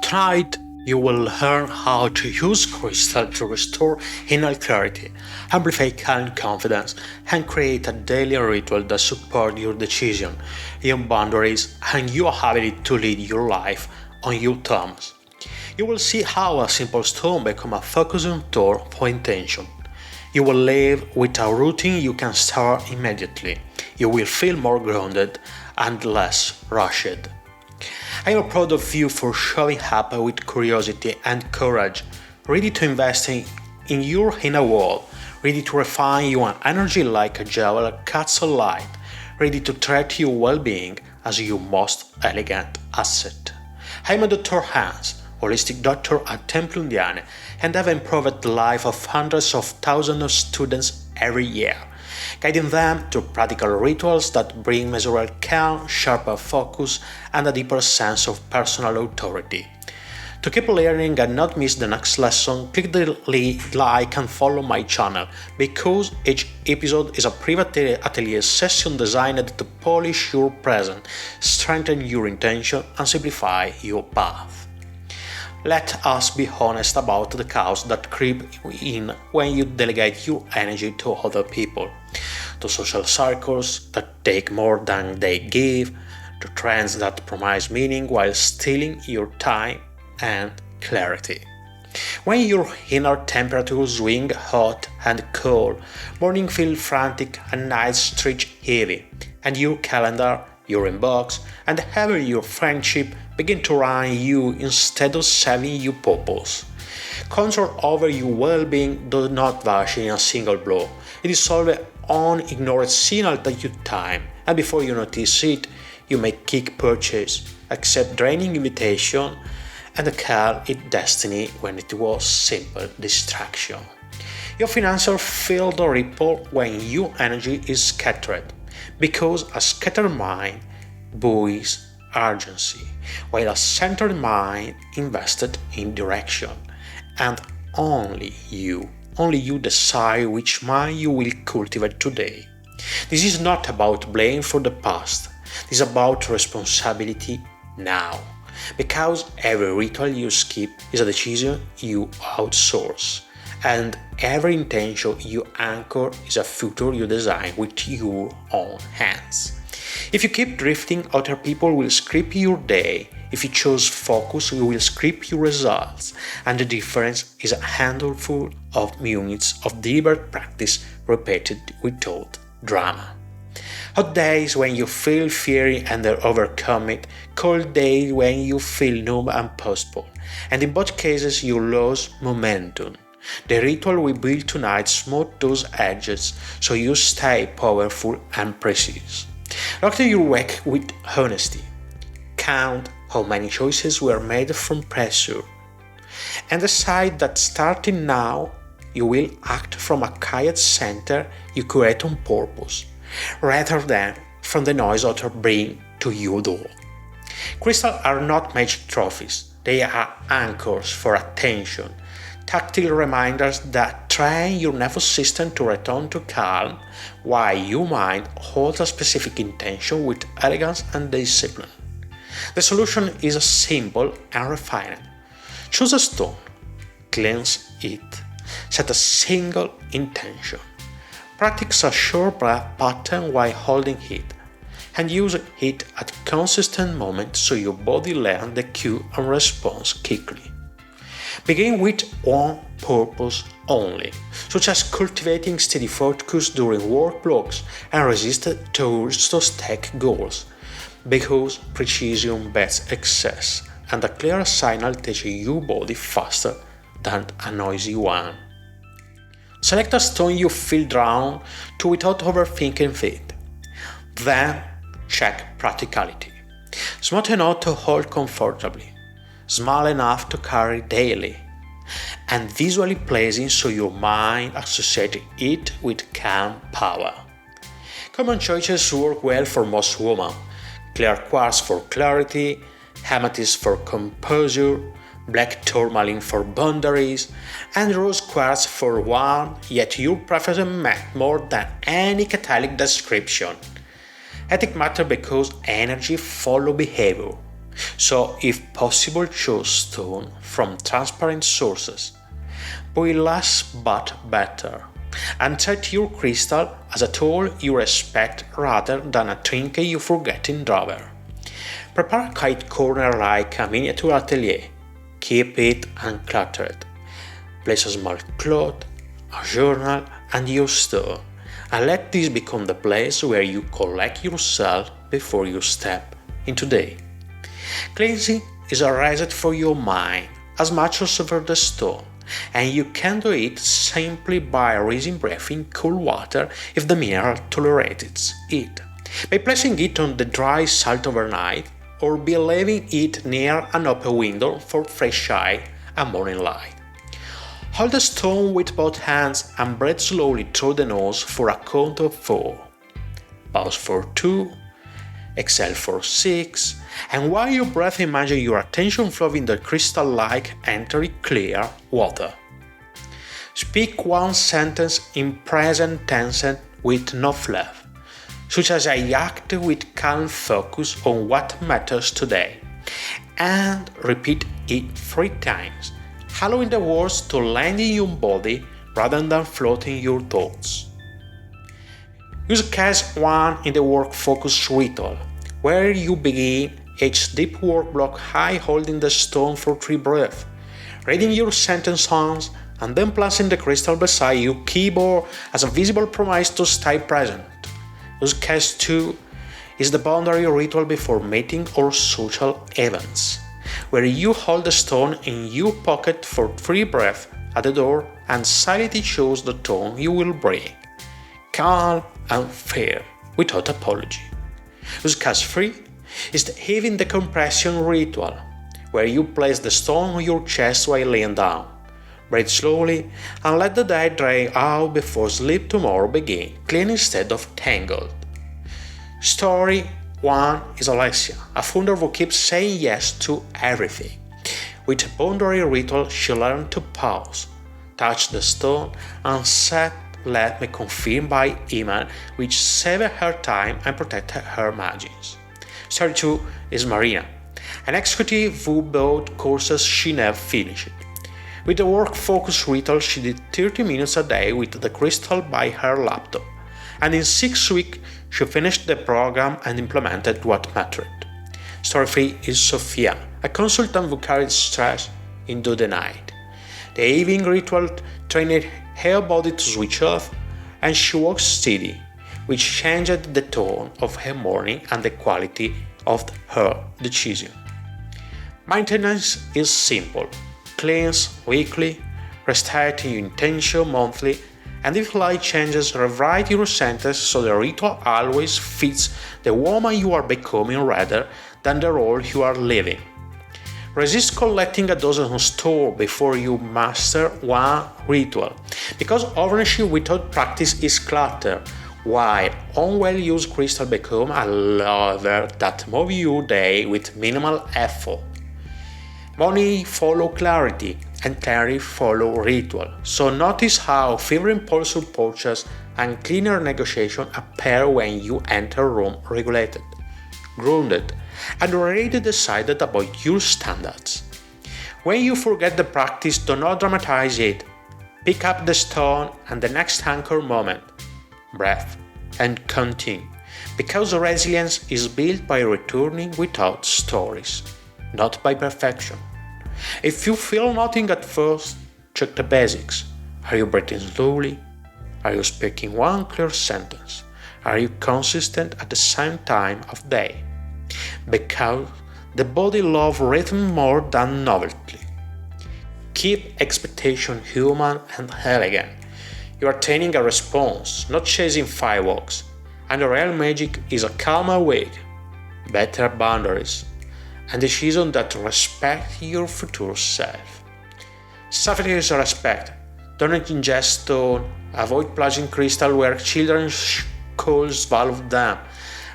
Tonight, you will learn how to use crystal to restore inner clarity, amplify calm confidence, and create a daily ritual that supports your decision, your boundaries, and your ability to lead your life on your terms. You will see how a simple stone becomes a focusing tool for intention. You will live with a routine you can start immediately. You will feel more grounded and less rushed. I am proud of you for showing up with curiosity and courage, ready to invest in your inner world, ready to refine your energy like a jewel cuts a light, ready to treat your well-being as your most elegant asset. I am a Dr. Hans, holistic doctor at Templum Diane, and have improved the life of hundreds of thousands of students every year, guiding them to practical rituals that bring measurable calm, sharper focus, and a deeper sense of personal authority. To keep learning and not miss the next lesson, click the like and follow my channel, because each episode is a private atelier session designed to polish your present, strengthen your intention, and simplify your path. Let us be honest about the chaos that creep in when you delegate your energy to other people, to social circles that take more than they give, to trends that promise meaning while stealing your time and clarity. When your inner temperature swing hot and cold, morning feel frantic and nights stretch heavy, and your calendar, your inbox, and ever your friendship begin to run you instead of serving you purpose. Control over your well-being does not vanish in a single blow. It is solved on ignored signal that you time, and before you notice it, you make kick purchase, accept draining invitation, and call it destiny when it was simple distraction. Your financial field ripple when your energy is scattered, because a scattered mind buoys urgency, while a centered mind invested in direction. And only you decide which mind you will cultivate today. This is not about blame for the past, this is about responsibility now. Because every ritual you skip is a decision you outsource, and every intention you anchor is a future you design with your own hands. If you keep drifting, other people will script your day. If you choose focus, you will script your results. And the difference is a handful of minutes of deliberate practice repeated without drama. Hot days when you feel fear and overcome it, cold days when you feel numb and postpone. And in both cases you lose momentum. The ritual we build tonight smooths those edges so you stay powerful and precise. Look at your work with honesty. Count how many choices were made from pressure. And decide that starting now, you will act from a quiet center you create on purpose, rather than from the noise others bring to your door. Crystals are not magic trophies, they are anchors for attention, tactile reminders that train your nervous system to return to calm, while your mind holds a specific intention with elegance and discipline. The solution is simple and refined. Choose a stone, cleanse it, set a single intention, practice a short breath pattern while holding it, and use it at consistent moments so your body learns the cue and response quickly. Begin with one purpose only, such as cultivating steady focus during work blocks and resist towards those tech goals, because precision beats excess, and a clear signal teaches your body faster than a noisy one. Select a stone you feel drawn to without overthinking it. Then check practicality. Small enough to hold comfortably, small enough to carry daily, and visually pleasing so your mind associates it with calm power. Common choices work well for most women: clear quartz for clarity, amethyst for composure, black tourmaline for boundaries, and rose quartz for warmth, yet your preference met more than any Catholic description. Ethic matters because energy follows behavior, So, if possible, choose stone from transparent sources. Buy less but better. And treat your crystal as a tool you respect rather than a trinket you forget in drawer. Prepare a quiet corner like a miniature atelier. Keep it uncluttered. Place a small cloth, a journal, and your stone, and let this become the place where you collect yourself before you step into day. Cleansing is a reset for your mind as much as for the stone, and you can do it simply by raising breath in cool water if the mineral tolerates it, by placing it on the dry salt overnight, or by leaving it near an open window for fresh air and morning light. Hold the stone with both hands and breathe slowly through the nose for a count of 4. Pause for 2. Exhale for 6. And while you breathe, imagine your attention flowing the crystal like entering clear water. Speak one sentence in present tense with no-fluff, such as I act with calm focus on what matters today, and repeat it 3 times, allowing the words to land in your body rather than floating your thoughts. Use case 1 in the work focus ritual, where you begin each deep work block high holding the stone for 3 breaths, reading your sentence once, and then placing the crystal beside your keyboard as a visible promise to stay present. Use case 2 is the boundary ritual before meeting or social events, where you hold the stone in your pocket for 3 breaths at the door and silently choose the tone you will bring, calm and firm, without apology. Use case 3 is the heaving decompression ritual, where you place the stone on your chest while laying down. Breathe slowly and let the day drain out before sleep tomorrow begin, clean instead of tangled. Story 1 is Alexia, a founder who keeps saying yes to everything. With a boundary ritual, she learned to pause, touch the stone, and said, "Let me confirm by email," which saved her time and protected her margins. Story 2 is Marina, an executive who bought courses she never finished. With the work focus ritual, she did 30 minutes a day with the crystal by her laptop, and in 6 weeks she finished the program and implemented what mattered. Story 3 is Sofia, a consultant who carried stress into the night. The evening ritual trained her body to switch off, and she walked steady, which changed the tone of her morning and the quality of her decision. Maintenance is simple. Cleanse weekly, restate your intention monthly, and if life changes, rewrite your sentence so the ritual always fits the woman you are becoming rather than the role you are living. Resist collecting a dozen stores before you master one ritual, because ownership without practice is clutter, while unwell-used crystals become a lever that moves your day with minimal effort. Money follow clarity, and clarity follow ritual. So notice how fewer impulsive purchase and cleaner negotiation appear when you enter a room regulated, grounded, and already decided about your standards. When you forget the practice, do not dramatize it. Pick up the stone and the next anchor moment. Breath and continue, because resilience is built by returning without stories, not by perfection. If you feel nothing at first, check the basics. Are you breathing slowly? Are you speaking one clear sentence? Are you consistent at the same time of day? Because the body loves rhythm more than novelty. Keep expectation human and elegant. You are training a response, not chasing fireworks, and the real magic is a calmer way, better boundaries, and decisions that respect your future self. Safety is respect. Don't ingest stone, avoid plunging crystal where children's schools value them,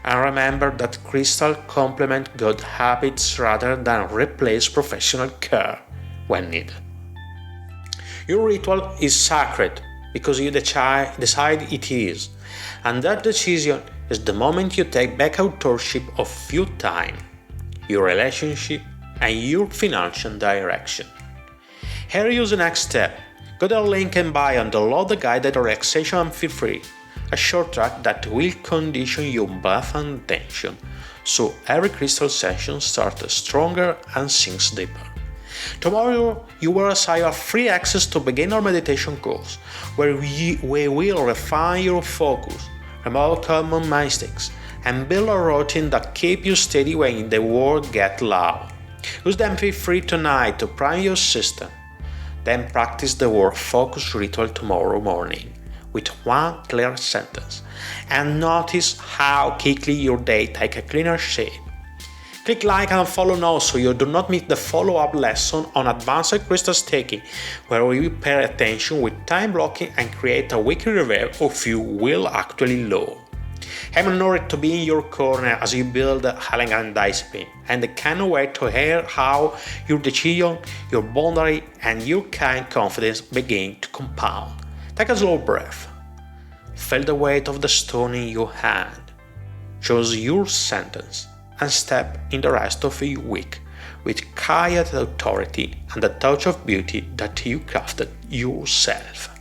and remember that crystal complement good habits rather than replace professional care when needed. Your ritual is sacred because you decide it is, and that decision is the moment you take back authorship of your time. your relationship, and your financial direction. Here is the next step. Go to the link in bio and download the guided relaxation and feel free, a short track that will condition your breath and attention, so every crystal session starts stronger and sinks deeper. Tomorrow, you will receive free access to beginner meditation course, where we will refine your focus, remove common mistakes, and build a routine that keeps you steady when the world gets loud. Use them feel free tonight to prime your system. Then practice the word focus ritual tomorrow morning with one clear sentence, and notice how quickly your day takes a cleaner shape. Click like and follow now so you do not miss the follow-up lesson on advanced crystal staking, where we will pay attention with time blocking and create a weekly review of you will actually love. I'm honored to be in your corner as you build healing and discipline, and I cannot wait to hear how your decision, your boundary, and your kind confidence begin to compound. Take a slow breath. Feel the weight of the stone in your hand. Choose your sentence and step in the rest of your week with quiet authority and a touch of beauty that you crafted yourself.